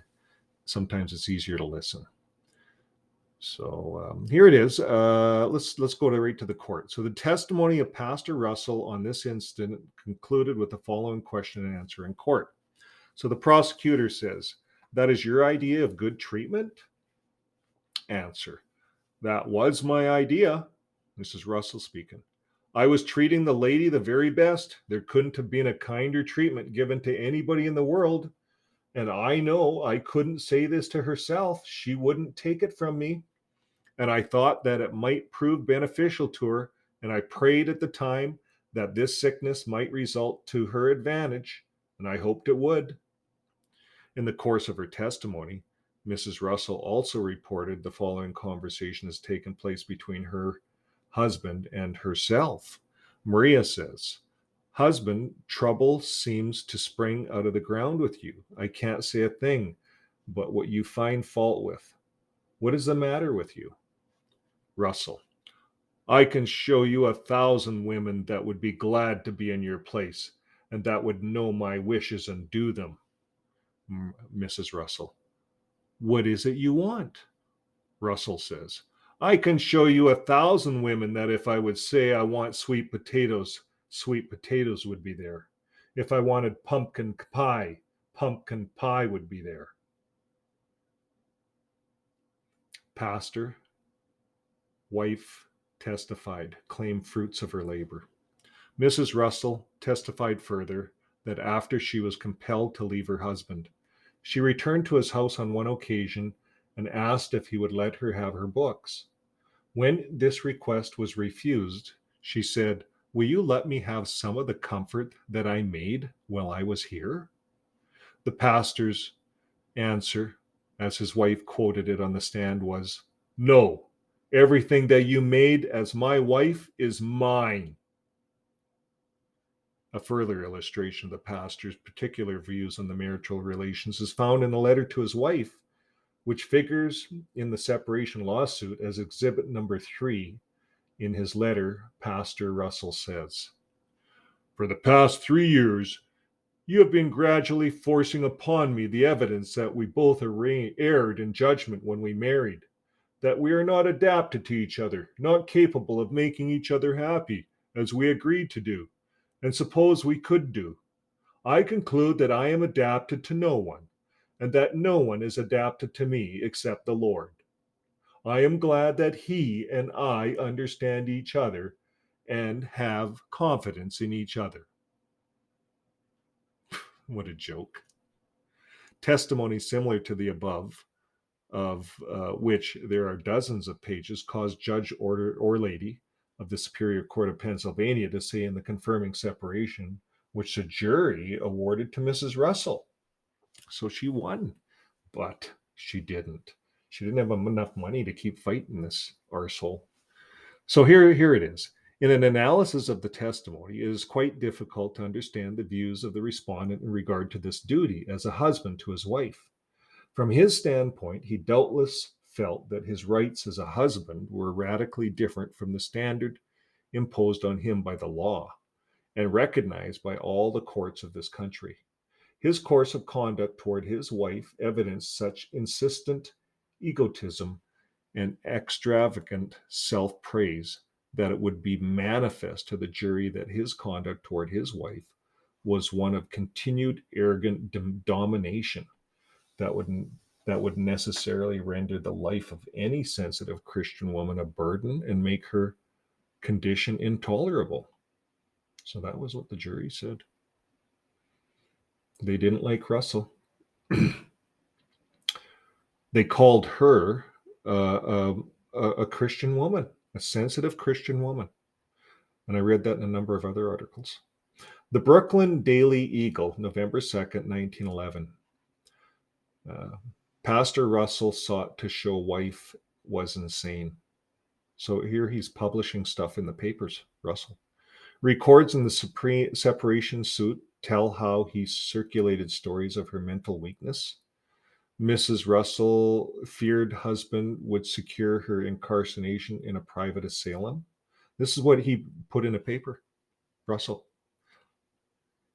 Sometimes it's easier to listen. So here it is. Let's go right to the court. So the testimony of Pastor Russell on this incident concluded with the following question and answer in court. So the prosecutor says, "That is your idea of good treatment?" Answer: "That was my idea." Mrs. Russell speaking: "I was treating the lady the very best. There couldn't have been a kinder treatment given to anybody in the world. And I know I couldn't say this to herself. She wouldn't take it from me. And I thought that it might prove beneficial to her. And I prayed at the time that this sickness might result to her advantage. And I hoped it would." In the course of her testimony, Mrs. Russell also reported the following conversation has taken place between her husband and herself. Maria says, "Husband, trouble seems to spring out of the ground with you. I can't say a thing but what you find fault with. What is the matter with you?" Russell: "I can show you 1,000 women that would be glad to be in your place and that would know my wishes and do them." Mrs. Russell: "What is it you want?" Russell says, "I can show you 1,000 women that if I would say I want sweet potatoes would be there. If I wanted pumpkin pie would be there." Pastor, wife testified, claimed fruits of her labor. Mrs. Russell testified further that after she was compelled to leave her husband, she returned to his house on one occasion and asked if he would let her have her books. When this request was refused, she said, "Will you let me have some of the comfort that I made while I was here?" The pastor's answer, as his wife quoted it on the stand, was, "No, everything that you made as my wife is mine." A further illustration of the pastor's particular views on the marital relations is found in a letter to his wife, which figures in the separation lawsuit as exhibit number 3. In his letter, Pastor Russell says, "For the past 3 years, you have been gradually forcing upon me the evidence that we both erred in judgment when we married, that we are not adapted to each other, not capable of making each other happy, as we agreed to do, and suppose we could do. I conclude that I am adapted to no one, and that no one is adapted to me except the Lord. I am glad that He and I understand each other and have confidence in each other." What a joke. Testimony similar to the above, of which there are dozens of pages, caused Judge or Lady of the Superior Court of Pennsylvania to say in the confirming separation, which the jury awarded to Mrs. Russell. So she won, but she didn't. She didn't have enough money to keep fighting this arsehole. So here it is. In an analysis of the testimony, it is quite difficult to understand the views of the respondent in regard to this duty as a husband to his wife. From his standpoint, he doubtless felt that his rights as a husband were radically different from the standard imposed on him by the law and recognized by all the courts of this country. His course of conduct toward his wife evidenced such insistent egotism and extravagant self praise that it would be manifest to the jury that his conduct toward his wife was one of continued arrogant domination that would necessarily render the life of any sensitive Christian woman a burden and make her condition intolerable. So that was what the jury said. They didn't like Russell. They called her a Christian woman, a sensitive Christian woman. And I read that in a number of other articles. The Brooklyn Daily Eagle, November 2nd, 1911. Pastor Russell sought to show wife was insane. So here he's publishing stuff in the papers, Russell. Records in the separation suit tell how he circulated stories of her mental weakness. Mrs. Russell feared husband would secure her incarceration in a private asylum. This is what he put in a paper, Russell.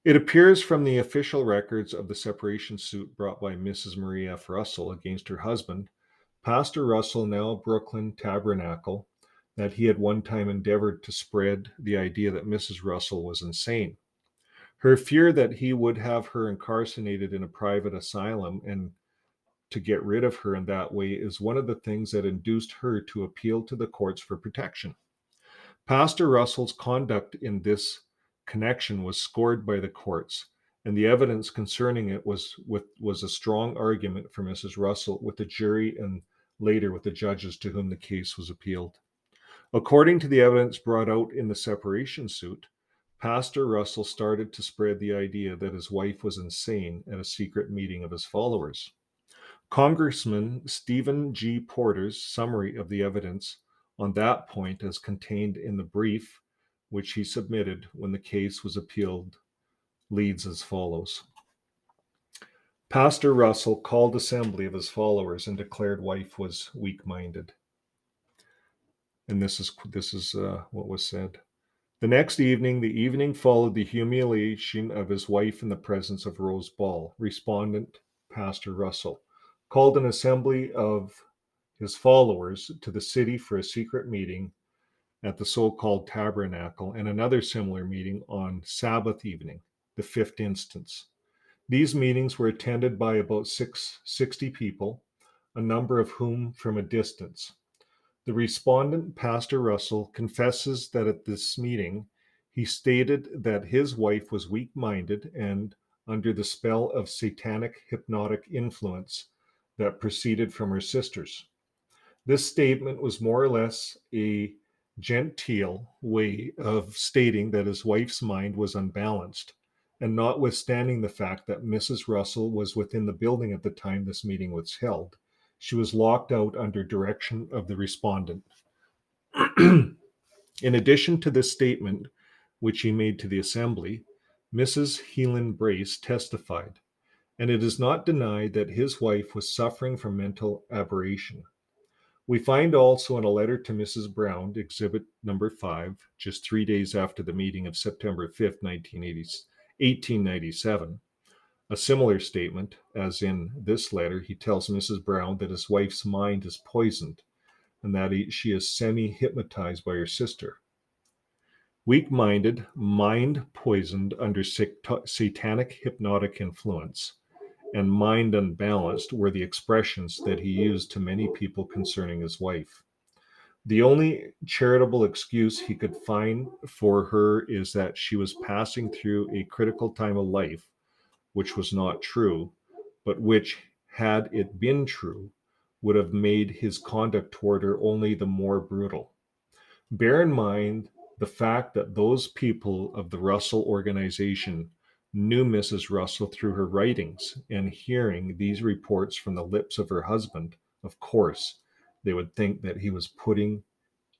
It appears from the official records of the separation suit brought by Mrs. Marie F. Russell against her husband, Pastor Russell, now Brooklyn Tabernacle, that he had one time endeavored to spread the idea that Mrs. Russell was insane. Her fear that he would have her incarcerated in a private asylum and to get rid of her in that way is one of the things that induced her to appeal to the courts for protection. Pastor Russell's conduct in this connection was scored by the courts, and the evidence concerning it was a strong argument for Mrs. Russell with the jury and later with the judges to whom the case was appealed. According to the evidence brought out in the separation suit, Pastor Russell started to spread the idea that his wife was insane at a secret meeting of his followers. Congressman Stephen G. Porter's summary of the evidence on that point, as contained in the brief which he submitted when the case was appealed, leads as follows. Pastor Russell called assembly of his followers and declared wife was weak-minded. And this is what was said. The next evening, the evening followed the humiliation of his wife in the presence of Rose Ball. Respondent, Pastor Russell, called an assembly of his followers to the city for a secret meeting at the so-called Tabernacle and another similar meeting on Sabbath evening, the 5th instance. These meetings were attended by about 60 people, a number of whom from a distance. The respondent, Pastor Russell, confesses that at this meeting, he stated that his wife was weak-minded and under the spell of satanic hypnotic influence that proceeded from her sisters. This statement was more or less a genteel way of stating that his wife's mind was unbalanced, and notwithstanding the fact that Mrs. Russell was within the building at the time this meeting was held, she was locked out under direction of the respondent. In addition to this statement, which he made to the assembly, Mrs. Helen Brace testified, and it is not denied that his wife was suffering from mental aberration. We find also in a letter to Mrs. Brown, exhibit number 5, just 3 days after the meeting of September 5th, 1897, a similar statement, as in this letter, he tells Mrs. Brown that his wife's mind is poisoned and that she is semi-hypnotized by her sister. Weak-minded, mind poisoned under satanic hypnotic influence, and mind unbalanced were the expressions that he used to many people concerning his wife. The only charitable excuse he could find for her is that she was passing through a critical time of life, which was not true, but which, had it been true, would have made his conduct toward her only the more brutal. Bear in mind the fact that those people of the Russell organization knew Mrs. Russell through her writings, and hearing these reports from the lips of her husband, of course, they would think that he was putting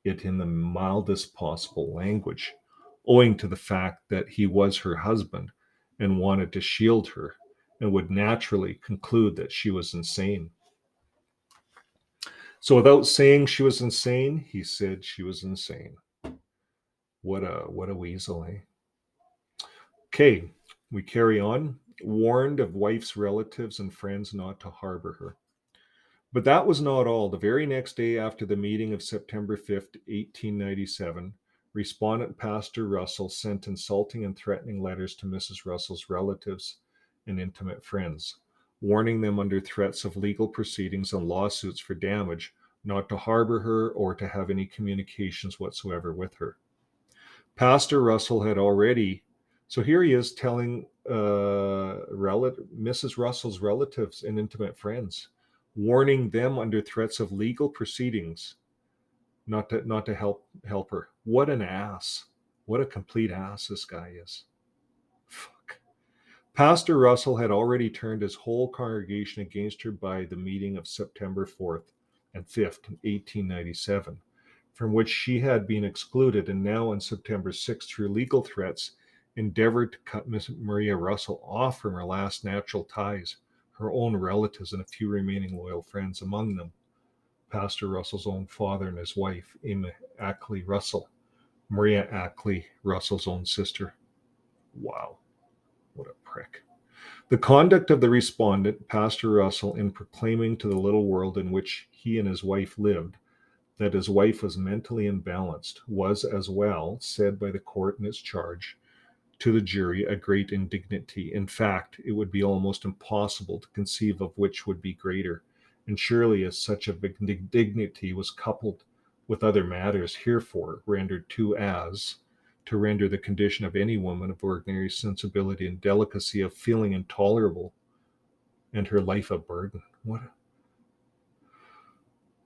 it in the mildest possible language, owing to the fact that he was her husband and wanted to shield her, and would naturally conclude that she was insane. So without saying she was insane, he said she was insane. What a weasel, eh? Okay, we carry on. Warned of wife's relatives and friends not to harbor her. But that was not all. The very next day after the meeting of September 5th, 1897, respondent Pastor Russell sent insulting and threatening letters to Mrs. Russell's relatives and intimate friends, warning them under threats of legal proceedings and lawsuits for damage not to harbor her or to have any communications whatsoever with her. Pastor Russell had already, so here he is telling Mrs. Russell's relatives and intimate friends, warning them under threats of legal proceedings not to help her. What an ass. What a complete ass this guy is. Fuck. Pastor Russell had already turned his whole congregation against her by the meeting of September 4th and 5th, 1897, from which she had been excluded, and now on September 6th, through legal threats, endeavored to cut Miss Maria Russell off from her last natural ties, her own relatives, and a few remaining loyal friends, among them Pastor Russell's own father and his wife, Emma Ackley Russell, Maria Ackley Russell's own sister. Wow, what a prick. The conduct of the respondent, Pastor Russell, in proclaiming to the little world in which he and his wife lived that his wife was mentally imbalanced, was, as well, said by the court in its charge to the jury, a great indignity. In fact, it would be almost impossible to conceive of which would be greater. And surely, as such a big indignity was coupled with other matters herefore rendered to render the condition of any woman of ordinary sensibility and delicacy of feeling intolerable, and her life a burden. What?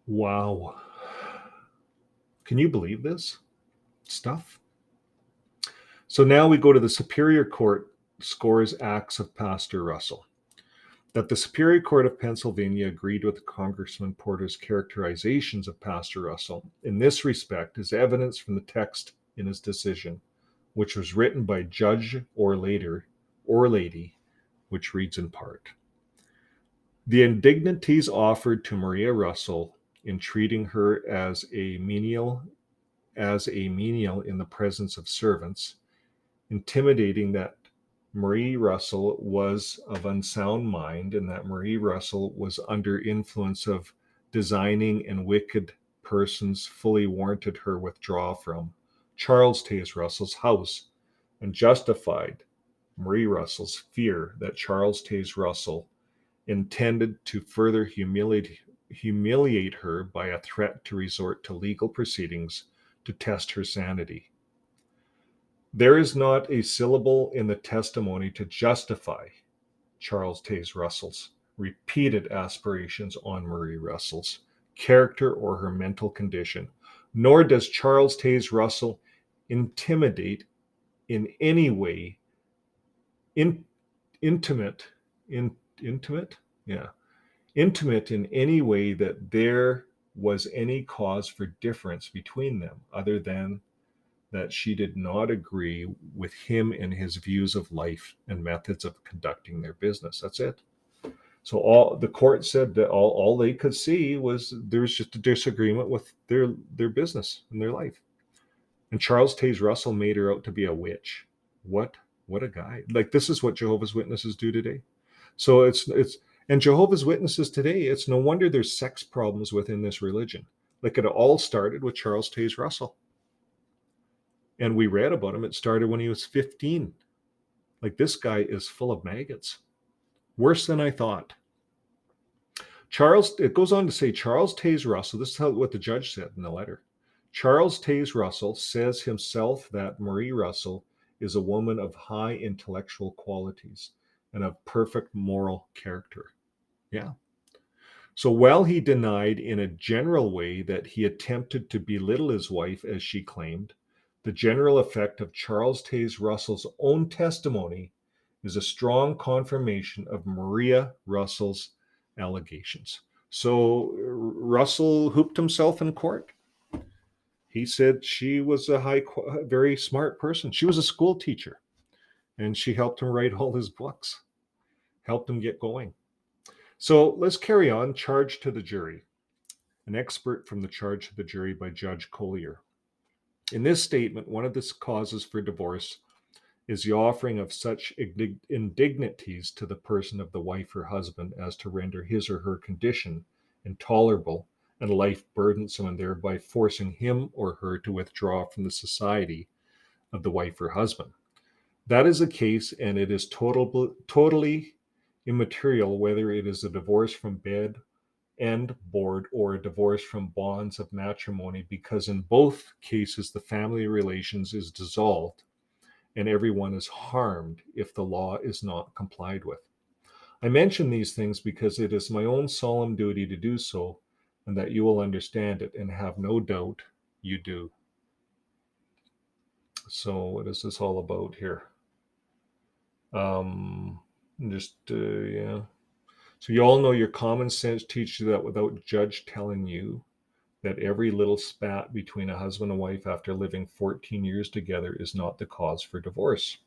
Wow. Can you believe this stuff? So now we go to the Superior Court scores acts of Pastor Russell. That the Superior Court of Pennsylvania agreed with Congressman Porter's characterizations of Pastor Russell in this respect is evidence from the text in his decision, which was written by Judge or Lady, which reads in part. The indignities offered to Maria Russell in treating her as a menial in the presence of servants, intimidating that Marie Russell was of unsound mind and that Marie Russell was under influence of designing and wicked persons, fully warranted her withdrawal from Charles Taze Russell's house and justified Marie Russell's fear that Charles Taze Russell intended to further humiliate her by a threat to resort to legal proceedings to test her sanity. There is not a syllable in the testimony to justify Charles Taze Russell's repeated aspirations on Marie Russell's character or her mental condition, nor does Charles Taze Russell intimidate in any way intimate in any way that there was any cause for difference between them, other than that she did not agree with him in his views of life and methods of conducting their business. That's it. So all the court said that all they could see was there was just a disagreement with their business and their life. And Charles Taze Russell made her out to be a witch. What a guy. Like, this is what Jehovah's Witnesses do today. So it's and Jehovah's Witnesses today, it's no wonder there's sex problems within this religion. Like, it all started with Charles Taze Russell. And we read about him. It started when he was 15. Like, this guy is full of maggots. Worse than I thought. It goes on to say, Charles Taze Russell, this is what the judge said in the letter. Charles Taze Russell says himself that Marie Russell is a woman of high intellectual qualities and of perfect moral character. Yeah. So while he denied in a general way that he attempted to belittle his wife, as she claimed, the general effect of Charles Taze Russell's own testimony is a strong confirmation of Maria Russell's allegations. So Russell hooped himself in court. He said she was very smart person. She was a school teacher, and she helped him write all his books, helped him get going. So let's carry on. Charge to the jury. An expert from the charge to the jury by Judge Collier. In this statement, one of the causes for divorce is the offering of such indignities to the person of the wife or husband as to render his or her condition intolerable, and life burdensome, and thereby forcing him or her to withdraw from the society of the wife or husband. That is the case, and it is totally immaterial whether it is a divorce from bed and board or a divorce from bonds of matrimony, because in both cases the family relations is dissolved and everyone is harmed if the law is not complied with. I mention these things because it is my own solemn duty to do so, and that you will understand it, and have no doubt you do. So, what is this all about here? Um, yeah. So, you all know your common sense teaches you that without judge telling you that every little spat between a husband and wife after living 14 years together is not the cause for divorce.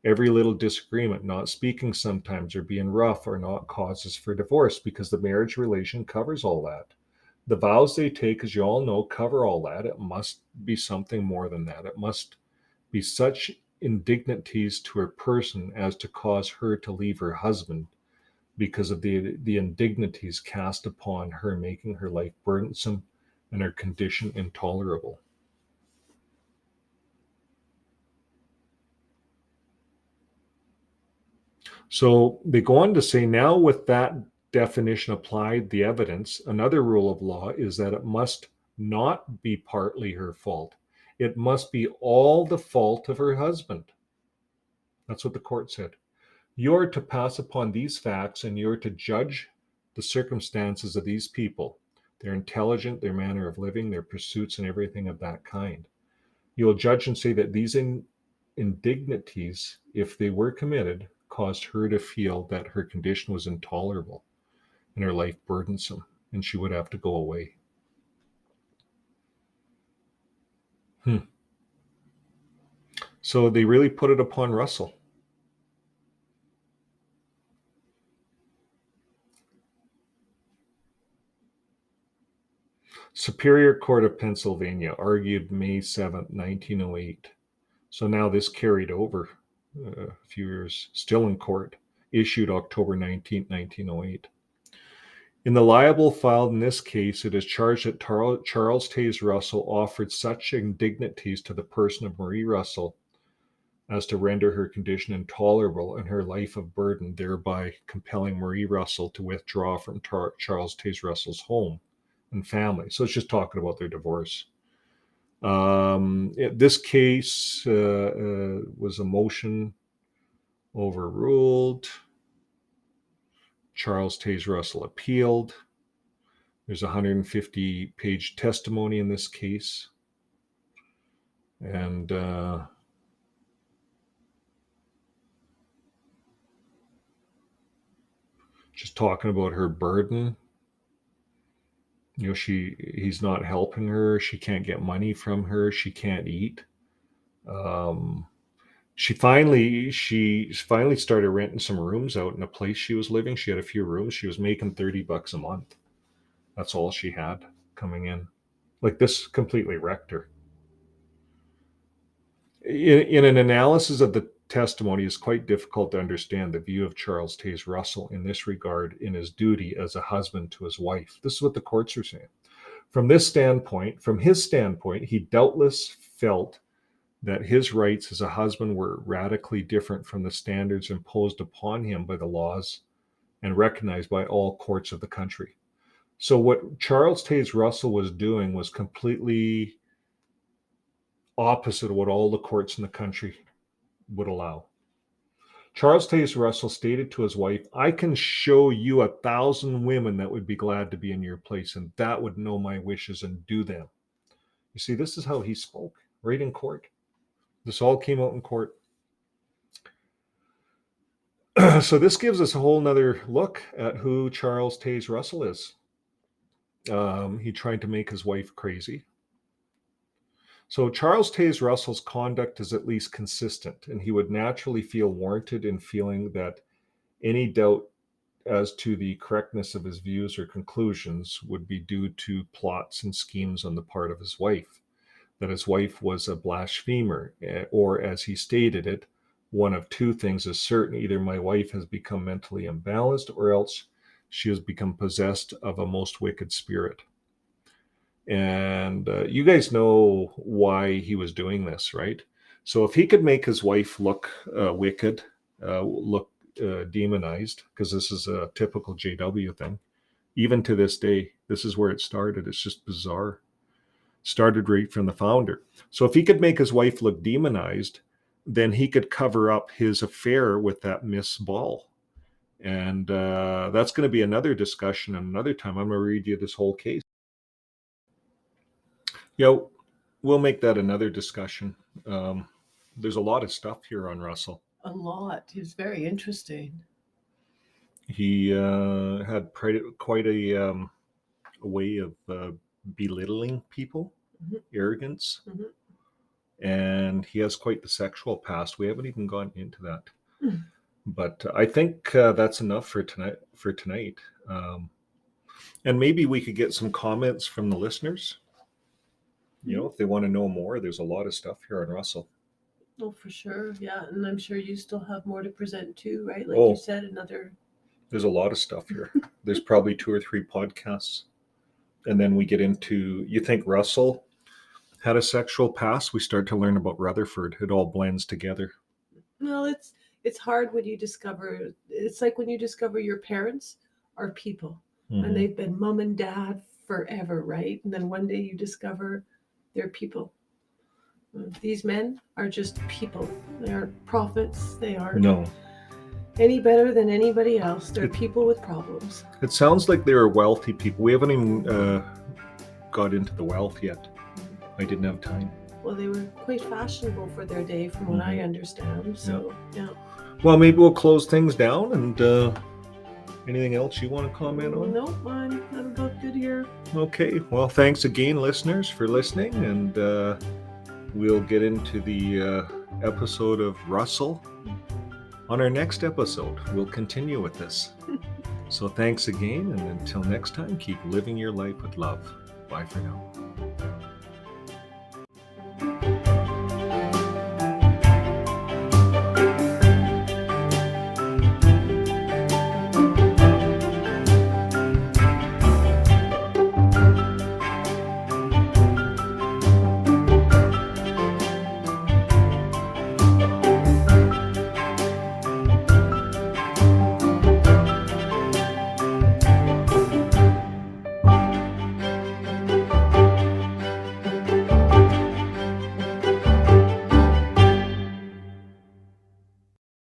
Every little disagreement, not speaking sometimes, or being rough are not causes for divorce, because the marriage relation covers all that. The vows they take, as you all know, cover all that. It must be something more than that. It must be such indignities to her person as to cause her to leave her husband, because of the indignities cast upon her, making her life burdensome and her condition intolerable. So they go on to say, now with that definition applied, the evidence, another rule of law is that it must not be partly her fault. It must be all the fault of her husband. That's what the court said. You are to pass upon these facts, and you are to judge the circumstances of these people, their intelligence, their manner of living, their pursuits, and everything of that kind. You will judge and say that these indignities, if they were committed, caused her to feel that her condition was intolerable and her life burdensome, and she would have to go away. So they really put it upon Russell. Superior Court of Pennsylvania argued May 7th, 1908. So now this carried over a few years, still in court, issued October 19th, 1908. In the libel filed in this case, it is charged that Charles Taze Russell offered such indignities to the person of Marie Russell as to render her condition intolerable and her life of burden, thereby compelling Marie Russell to withdraw from Charles Taze Russell's home and family. So it's just talking about their divorce. This case was a motion overruled. Charles Taze Russell appealed. There's a 150-page testimony in this case. And just talking about her burden. You know, he's not helping her. She can't get money from her. She can't eat. She finally started renting some rooms out in a place she was living. She had a few rooms. She was making $30 a month. That's all she had coming in. Like, this completely wrecked her. In an analysis of the testimony, it's quite difficult to understand the view of Charles Taze Russell in this regard in his duty as a husband to his wife. This is what the courts are saying. From his standpoint, he doubtless felt that his rights as a husband were radically different from the standards imposed upon him by the laws and recognized by all courts of the country. So what Charles Taze Russell was doing was completely opposite of what all the courts in the country would allow. Charles Taze Russell stated to his wife, I can show you 1,000 women that would be glad to be in your place, and that would know my wishes and do them. You see, this is how he spoke, right in court. This all came out in court. So this gives us a whole nother look at who Charles Taze Russell is. He tried to make his wife crazy. So Charles Taze Russell's conduct is at least consistent, and he would naturally feel warranted in feeling that any doubt as to the correctness of his views or conclusions would be due to plots and schemes on the part of his wife, that his wife was a blasphemer, or as he stated it, one of two things is certain: either my wife has become mentally imbalanced, or else she has become possessed of a most wicked spirit. And you guys know why he was doing this, right? So if he could make his wife look wicked, look demonized, because this is a typical JW thing, even to this day, this is where it started. It's just bizarre. Started right from the founder. So if he could make his wife look demonized, then he could cover up his affair with that Miss Ball. And that's going to be another discussion another time. I'm going to read you this whole case. Yeah, we'll make that another discussion. There's a lot of stuff here on Russell. A lot. It's very interesting. He had quite a way of belittling people, arrogance, and he has quite the sexual past. We haven't even gone into that, but I think that's enough for tonight. And maybe we could get some comments from the listeners. You know, if they want to know more, there's a lot of stuff here on Russell. Oh, for sure. Yeah. And I'm sure you still have more to present too, right? Like you said, there's a lot of stuff here. There's probably 2 or 3 podcasts. And then we get into, you think Russell had a sexual past? We start to learn about Rutherford. It all blends together. Well, it's hard when you discover, it's like when you discover your parents are people and they've been mom and dad forever, right? And then one day you discover they're people. These men are just people. They aren't prophets. They aren't any better than anybody else. They're people with problems. It sounds like they're wealthy people. We haven't even got into the wealth yet. I didn't have time. Well, they were quite fashionable for their day, from what I understand. So, yeah. Well, maybe we'll close things down. And anything else you want to comment on? Nope, I'm about good here. Okay. Well, thanks again, listeners, for listening. And we'll get into the episode of Russell on our next episode. We'll continue with this. So thanks again. And until next time, keep living your life with love. Bye for now.